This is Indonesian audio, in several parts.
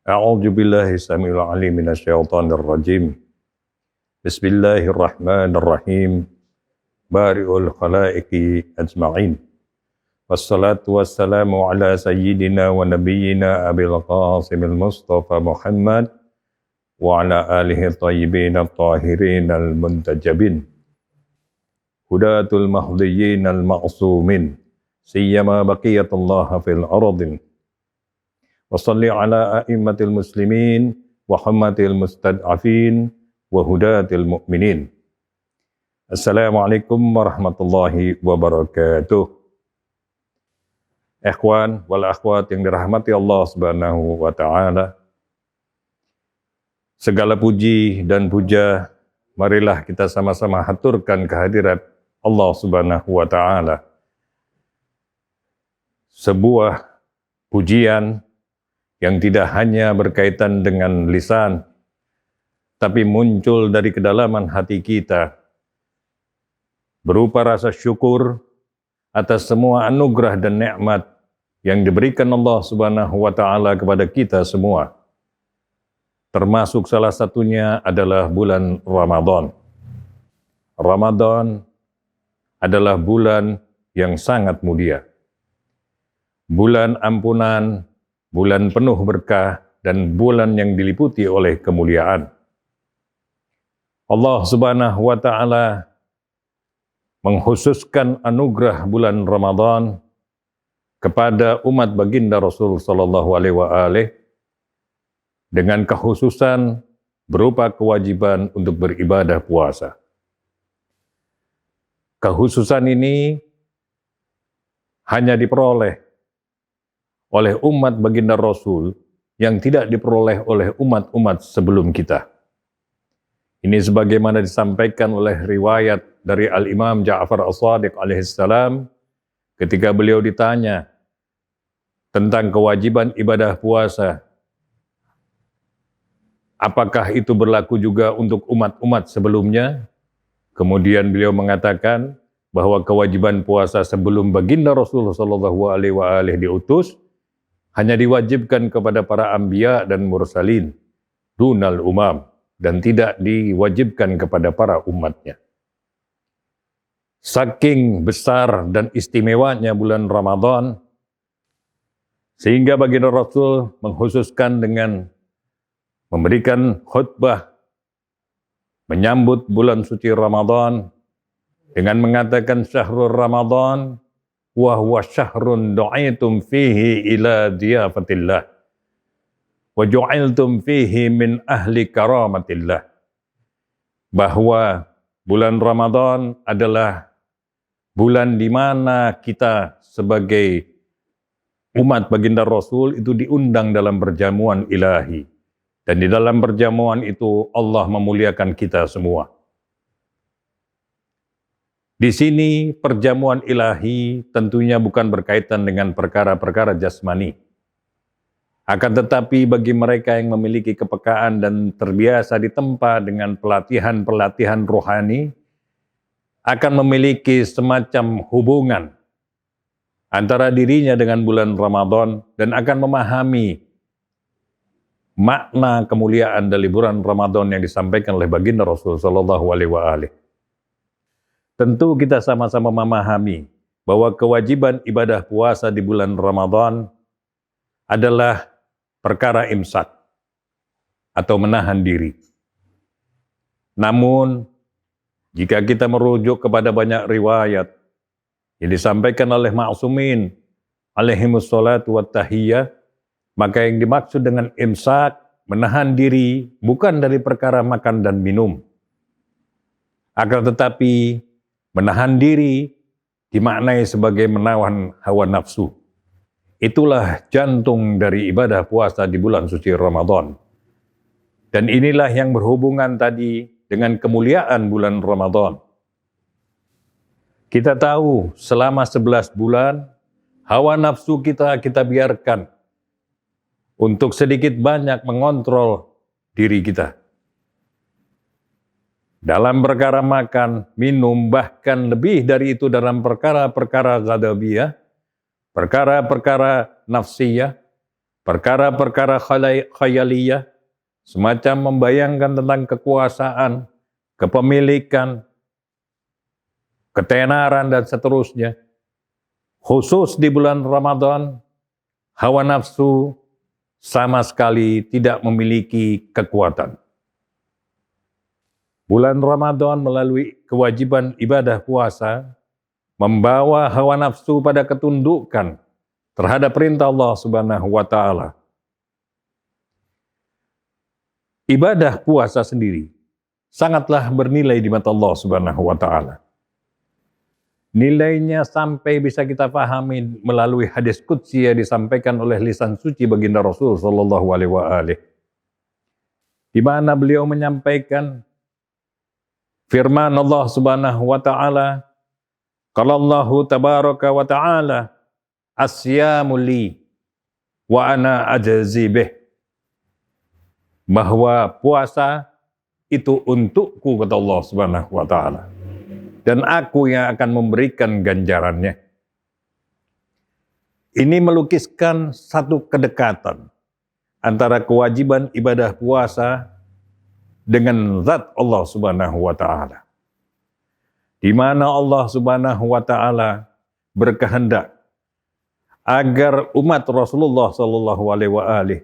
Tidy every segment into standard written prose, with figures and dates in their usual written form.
A'udzu billahi samiil 'aliim minasyaitonir rajim. Bismillahirrahmanirrahim. Bari'ul khalaiqi ajma'in. Wassalatu wassalamu ala sayyidina wa nabiyyina Abil Qasimil Mustafa Muhammad wa ala alihi thayyibin at-tahirin al-muntajabin. Hudatul mahdiyyin al-ma'sumin. Siyama baqiyatullah fil ardin. Wa salli ala a'immatil muslimin wa hammatil mustad'afin wa hudatil mu'minin. Assalamualaikum warahmatullahi wabarakatuh. Ikhwan wal akhwat yang dirahmati Allah Subhanahu wa taala. Segala puji dan puja marilah kita sama-sama haturkan kehadirat Allah Subhanahu wa taala. Sebuah pujian yang tidak hanya berkaitan dengan lisan, tapi muncul dari kedalaman hati kita, berupa rasa syukur atas semua anugerah dan nikmat yang diberikan Allah Subhanahu wa taala kepada kita semua. Termasuk salah satunya adalah bulan Ramadan. Ramadan adalah bulan yang sangat mulia. Bulan ampunan, bulan penuh berkah, dan bulan yang diliputi oleh kemuliaan. Allah Subhanahu wa taala mengkhususkan anugerah bulan Ramadan kepada umat baginda Rasul sallallahu alaihi wasallam dengan kekhususan berupa kewajiban untuk beribadah puasa. Kekhususan ini hanya diperoleh oleh umat baginda Rasul yang tidak diperoleh oleh umat-umat sebelum kita. Ini sebagaimana disampaikan oleh riwayat dari Al-Imam Ja'far As-Shadiq alaihissalam ketika beliau ditanya tentang kewajiban ibadah puasa. Apakah itu berlaku juga untuk umat-umat sebelumnya? Kemudian beliau mengatakan bahwa kewajiban puasa sebelum baginda Rasulullah SAW diutus hanya diwajibkan kepada para anbiya dan mursalin, dunal umam, dan tidak diwajibkan kepada para umatnya. Saking besar dan istimewanya bulan Ramadan, sehingga baginda Rasul mengkhususkan dengan memberikan khutbah menyambut bulan suci Ramadan dengan mengatakan syahrul Ramadan wa huwa syahrun du'itum fihi ila diyafatillah wa ju'iltum fihi min ahli karamatillah. Bahwa bulan Ramadan adalah bulan di mana kita sebagai umat baginda Rasul itu diundang dalam perjamuan ilahi. Dan di dalam perjamuan itu Allah memuliakan kita semua. Di sini perjamuan ilahi tentunya bukan berkaitan dengan perkara-perkara jasmani. Akan tetapi bagi mereka yang memiliki kepekaan dan terbiasa ditempa dengan pelatihan-pelatihan rohani, akan memiliki semacam hubungan antara dirinya dengan bulan Ramadan dan akan memahami makna kemuliaan dari bulan Ramadan yang disampaikan oleh baginda Rasul sallallahu alaihi wasallam. Tentu kita sama-sama memahami bahwa kewajiban ibadah puasa di bulan Ramadan adalah perkara imsak atau menahan diri. Namun jika kita merujuk kepada banyak riwayat yang disampaikan oleh ma'sumin alaihimus salatu wat tahiyyah, maka yang dimaksud dengan imsak, menahan diri, bukan dari perkara makan dan minum. Akan tetapi menahan diri dimaknai sebagai menawan hawa nafsu. Itulah jantung dari ibadah puasa di bulan suci Ramadan. Dan inilah yang berhubungan tadi dengan kemuliaan bulan Ramadan. Kita tahu selama 11 bulan, hawa nafsu kita biarkan untuk sedikit banyak mengontrol diri kita. Dalam perkara makan, minum, bahkan lebih dari itu dalam perkara-perkara ghadabiyah, perkara-perkara nafsiyah, perkara-perkara khayaliyah, semacam membayangkan tentang kekuasaan, kepemilikan, ketenaran, dan seterusnya. Khusus di bulan Ramadan, hawa nafsu sama sekali tidak memiliki kekuatan. Bulan Ramadan melalui kewajiban ibadah puasa membawa hawa nafsu pada ketundukan terhadap perintah Allah Subhanahu wa taala. Ibadah puasa sendiri sangatlah bernilai di mata Allah Subhanahu wa taala. Nilainya sampai bisa kita pahami melalui hadis qudsi yang disampaikan oleh lisan suci baginda Rasul sallallahu alaihi wasallam, di mana beliau menyampaikan firman Allah Subhanahu wa taala, qala Allahu tabaraka wa taala, asyamu li wa ana ajzi bih, bahwa puasa itu untukku, kata Allah Subhanahu wa taala, dan aku yang akan memberikan ganjarannya. Ini melukiskan satu kedekatan antara kewajiban ibadah puasa dengan zat Allah Subhanahu wa taala, di mana Allah Subhanahu wa taala berkehendak agar umat Rasulullah sallallahu alaihi wasallam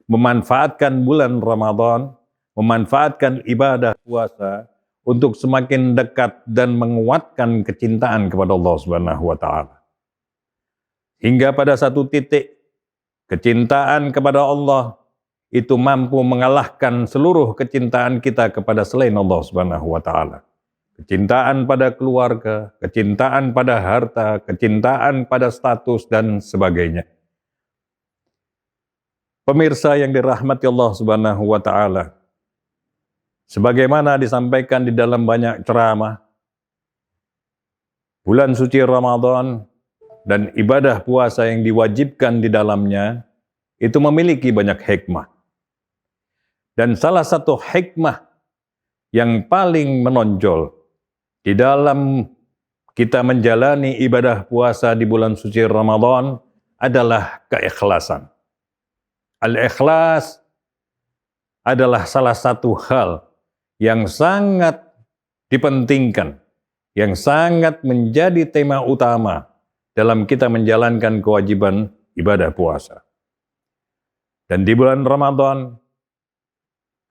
memanfaatkan bulan Ramadan, memanfaatkan ibadah puasa untuk semakin dekat dan menguatkan kecintaan kepada Allah Subhanahu wa taala. Hingga pada satu titik kecintaan kepada Allah itu mampu mengalahkan seluruh kecintaan kita kepada selain Allah Subhanahu wa taala. Kecintaan pada keluarga, kecintaan pada harta, kecintaan pada status, dan sebagainya. Pemirsa yang dirahmati Allah Subhanahu wa taala, sebagaimana disampaikan di dalam banyak ceramah, bulan suci Ramadan dan ibadah puasa yang diwajibkan di dalamnya itu memiliki banyak hikmah. Dan salah satu hikmah yang paling menonjol di dalam kita menjalani ibadah puasa di bulan suci Ramadan adalah keikhlasan. Al-ikhlas adalah salah satu hal yang sangat dipentingkan, yang sangat menjadi tema utama dalam kita menjalankan kewajiban ibadah puasa. Dan di bulan Ramadan,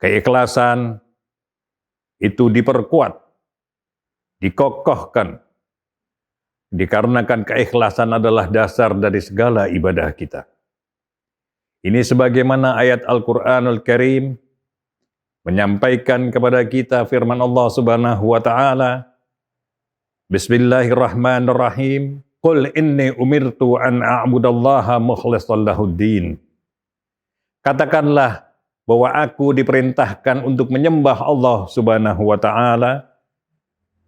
keikhlasan itu diperkuat, dikokohkan, dikarenakan keikhlasan adalah dasar dari segala ibadah kita. Ini sebagaimana ayat Al-Quranul Karim menyampaikan kepada kita firman Allah Subhanahu wa taala, Bismillahirrahmanirrahim, Qul inni umirtu an a'budallaha mukhlishan lahuddin. Katakanlah bahwa aku diperintahkan untuk menyembah Allah Subhanahu wa taala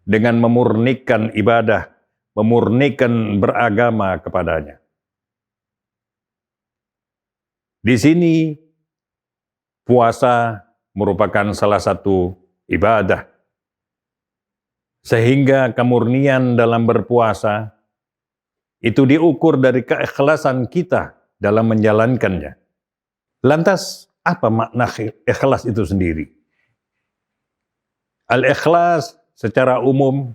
dengan memurnikan ibadah, memurnikan beragama kepadanya. Di sini puasa merupakan salah satu ibadah. Sehingga kemurnian dalam berpuasa itu diukur dari keikhlasan kita dalam menjalankannya. Lantas, apa makna ikhlas itu sendiri? Al-ikhlas secara umum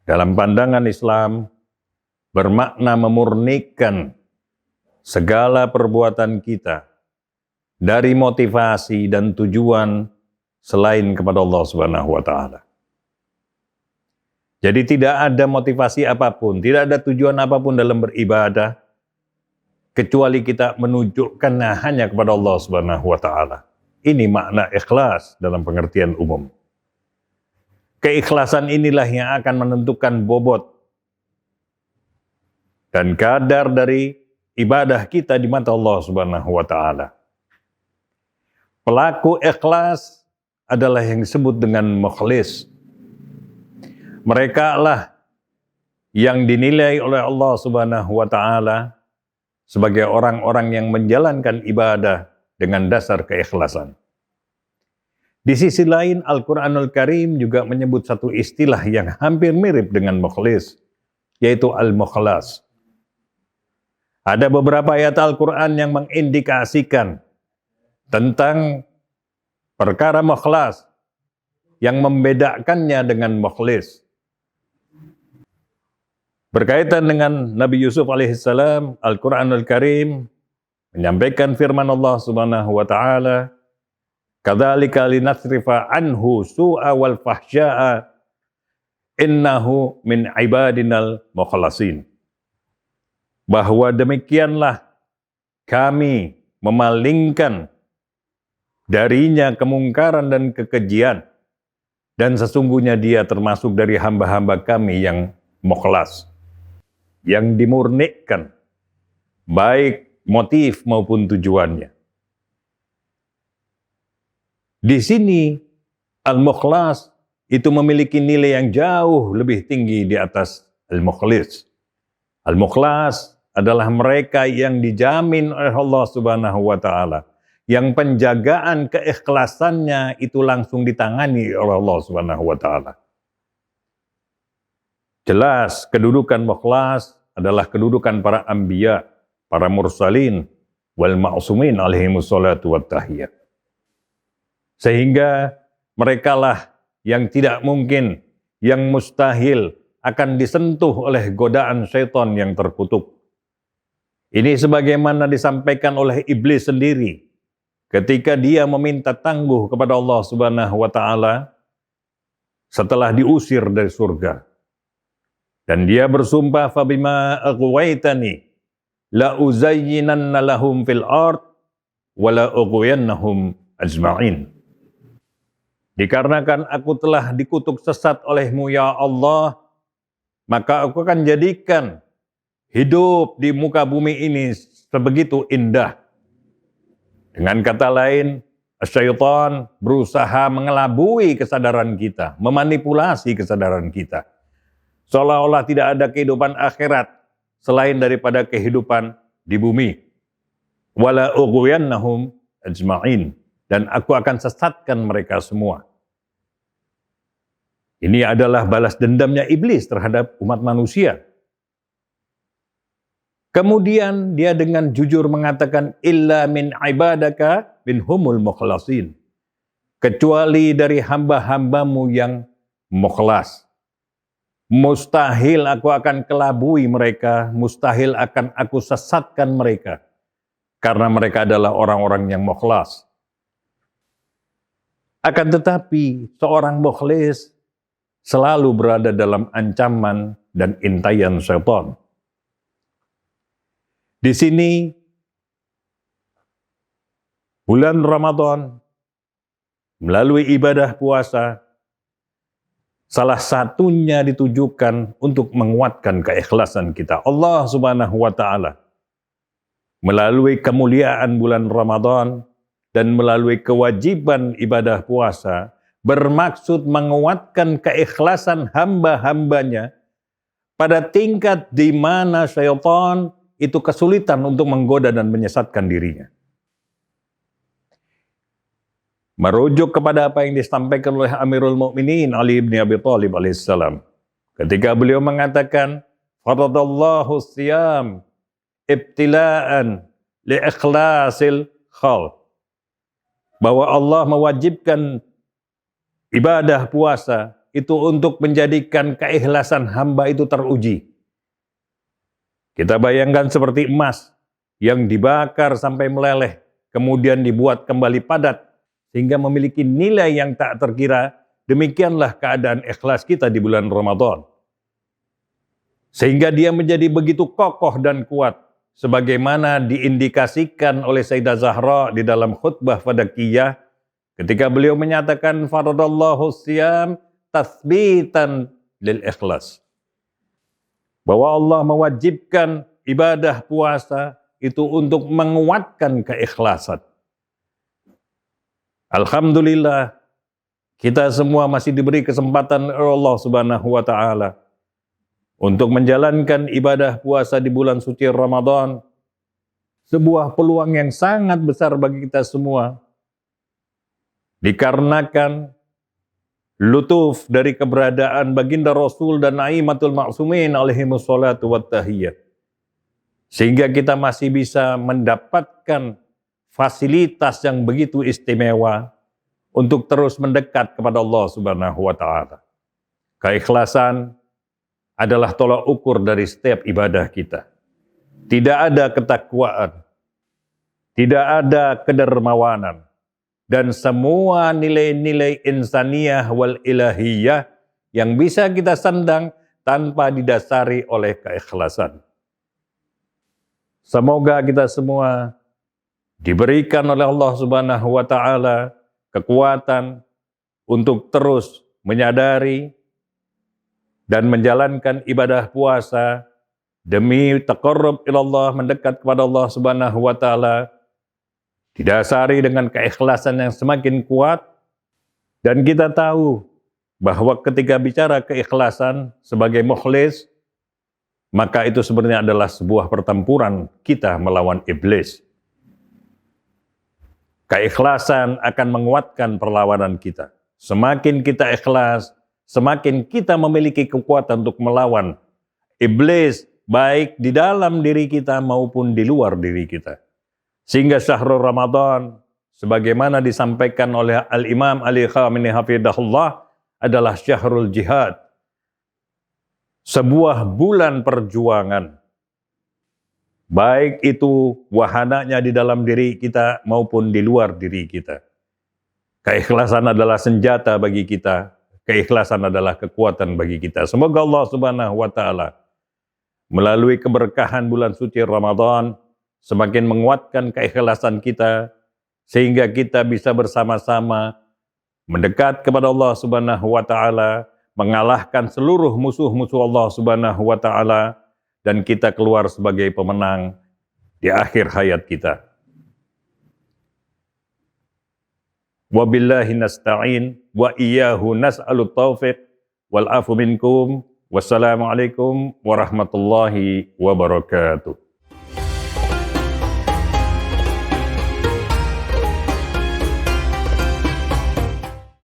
dalam pandangan Islam bermakna memurnikan segala perbuatan kita dari motivasi dan tujuan selain kepada Allah Subhanahu wa taala. Jadi tidak ada motivasi apapun, tidak ada tujuan apapun dalam beribadah kecuali kita menunjukkannya hanya kepada Allah Subhanahu wa taala. Ini makna ikhlas dalam pengertian umum. Keikhlasan inilah yang akan menentukan bobot dan kadar dari ibadah kita di mata Allah Subhanahu wa taala. Pelaku ikhlas adalah yang disebut dengan mukhlis. Mereka lah yang dinilai oleh Allah Subhanahu wa taala sebagai orang-orang yang menjalankan ibadah dengan dasar keikhlasan. Di sisi lain, Al-Quranul Karim juga menyebut satu istilah yang hampir mirip dengan mukhlis, yaitu al-mukhlas. Ada beberapa ayat Al-Quran yang mengindikasikan tentang perkara mukhlas yang membedakannya dengan mukhlis. Berkaitan dengan Nabi Yusuf alaihissalam, Al-Quranul Karim menyampaikan firman Allah Subhanahu wa taala, "Kadzalika linasrifa anhu su'a wal fahsya'a innahu min ibadinal mukhlasin." Bahwa demikianlah kami memalingkan darinya kemungkaran dan kekejian, dan sesungguhnya dia termasuk dari hamba-hamba kami yang mukhlas, yang dimurnikan, baik motif maupun tujuannya. Di sini al-mukhlas itu memiliki nilai yang jauh lebih tinggi di atas al-mukhlis. Al-mukhlas adalah mereka yang dijamin oleh Allah Subhanahu wa taala, yang penjagaan keikhlasannya itu langsung ditangani oleh Allah Subhanahu wa taala. Jelas kedudukan mukhlas adalah kedudukan para anbiya, para mursalin, wal ma'sumin alaihimus salatu wat tahiyyah. Sehingga merekalah yang tidak mungkin, yang mustahil akan disentuh oleh godaan syaitan yang terkutuk. Ini sebagaimana disampaikan oleh iblis sendiri ketika dia meminta tangguh kepada Allah Subhanahu wa taala setelah diusir dari surga. Dan dia bersumpah, "Fabima aghwaytani la uzayyinanna lahum fil ard wa la ughwiyannahum ajma'in." Dikarenakan aku telah dikutuk sesat olehmu ya Allah, maka aku akan jadikan hidup di muka bumi ini sebegitu indah. Dengan kata lain, syaitan berusaha mengelabui kesadaran kita, memanipulasi kesadaran kita. Seolah-olah tidak ada kehidupan akhirat selain daripada kehidupan di bumi. Wala ughwiyannahum ajma'in, dan aku akan sesatkan mereka semua. Ini adalah balas dendamnya iblis terhadap umat manusia. Kemudian dia dengan jujur mengatakan, "Illa min ibadaka minhumul mukhlasin." Kecuali dari hamba-hambamu yang mukhlas. Mustahil aku akan kelabui mereka, mustahil akan aku sesatkan mereka. Karena mereka adalah orang-orang yang mukhlas. Akan tetapi, seorang mukhlis selalu berada dalam ancaman dan intayan syaitan. Di sini, bulan Ramadan, melalui ibadah puasa, salah satunya ditujukan untuk menguatkan keikhlasan kita. Allah Subhanahu wa taala melalui kemuliaan bulan Ramadan dan melalui kewajiban ibadah puasa bermaksud menguatkan keikhlasan hamba-hambanya pada tingkat di mana syaitan itu kesulitan untuk menggoda dan menyesatkan dirinya. Merujuk kepada apa yang disampaikan oleh Amirul Mukminin Ali bin Abi Thalib alaihissalam ketika beliau mengatakan, "Faradallahu siyam ibtila'an liikhlasil khalq." Bahwa Allah mewajibkan ibadah puasa itu untuk menjadikan keikhlasan hamba itu teruji. Kita bayangkan seperti emas yang dibakar sampai meleleh, kemudian dibuat kembali padat, sehingga memiliki nilai yang tak terkira. Demikianlah keadaan ikhlas kita di bulan Ramadan. Sehingga dia menjadi begitu kokoh dan kuat, sebagaimana diindikasikan oleh Sayyidah Zahra di dalam khutbah Fadakiyah, ketika beliau menyatakan, "Faradallahu siyam tathbitan lil ikhlas." Bahwa Allah mewajibkan ibadah puasa itu untuk menguatkan keikhlasan. Alhamdulillah, kita semua masih diberi kesempatan oleh Allah Subhanahu wa taala untuk menjalankan ibadah puasa di bulan suci Ramadan. Sebuah peluang yang sangat besar bagi kita semua. Dikarenakan lutuf dari keberadaan baginda Rasul dan Aimatul Ma'sumin alaihimus salatu wat tahiyyah. sehingga kita masih bisa mendapatkan fasilitas yang begitu istimewa untuk terus mendekat kepada Allah Subhanahu wa taala. Keikhlasan adalah tolak ukur dari setiap ibadah kita. Tidak ada ketakwaan, tidak ada kedermawanan, dan semua nilai-nilai insaniyah wal ilahiyah yang bisa kita sandang tanpa didasari oleh keikhlasan. Semoga kita semua diberikan oleh Allah Subhanahu wa taala kekuatan untuk terus menyadari dan menjalankan ibadah puasa demi taqarrub ilallah, mendekat kepada Allah Subhanahu wa taala, didasari dengan keikhlasan yang semakin kuat. Dan kita tahu bahwa ketika bicara keikhlasan sebagai mukhlis, maka itu sebenarnya adalah sebuah pertempuran kita melawan iblis. Keikhlasan akan menguatkan perlawanan kita. Semakin kita ikhlas, semakin kita memiliki kekuatan untuk melawan iblis, baik di dalam diri kita maupun di luar diri kita. Sehingga syahrul Ramadan, sebagaimana disampaikan oleh Al-Imam Ali Khamenei hafidhahullah, adalah syahrul jihad. Sebuah bulan perjuangan. Baik itu wahananya di dalam diri kita maupun di luar diri kita. Keikhlasan adalah senjata bagi kita. Keikhlasan adalah kekuatan bagi kita. Semoga Allah Subhanahu wa taala melalui keberkahan bulan suci Ramadan semakin menguatkan keikhlasan kita, sehingga kita bisa bersama-sama mendekat kepada Allah Subhanahu wa taala, mengalahkan seluruh musuh-musuh Allah Subhanahu wa taala, dan kita keluar sebagai pemenang di akhir hayat kita. Wabillahi nasta'in wa iyyahu nas'alut taufiq wal afu minkum. Wassalamualaikum warahmatullahi wabarakatuh.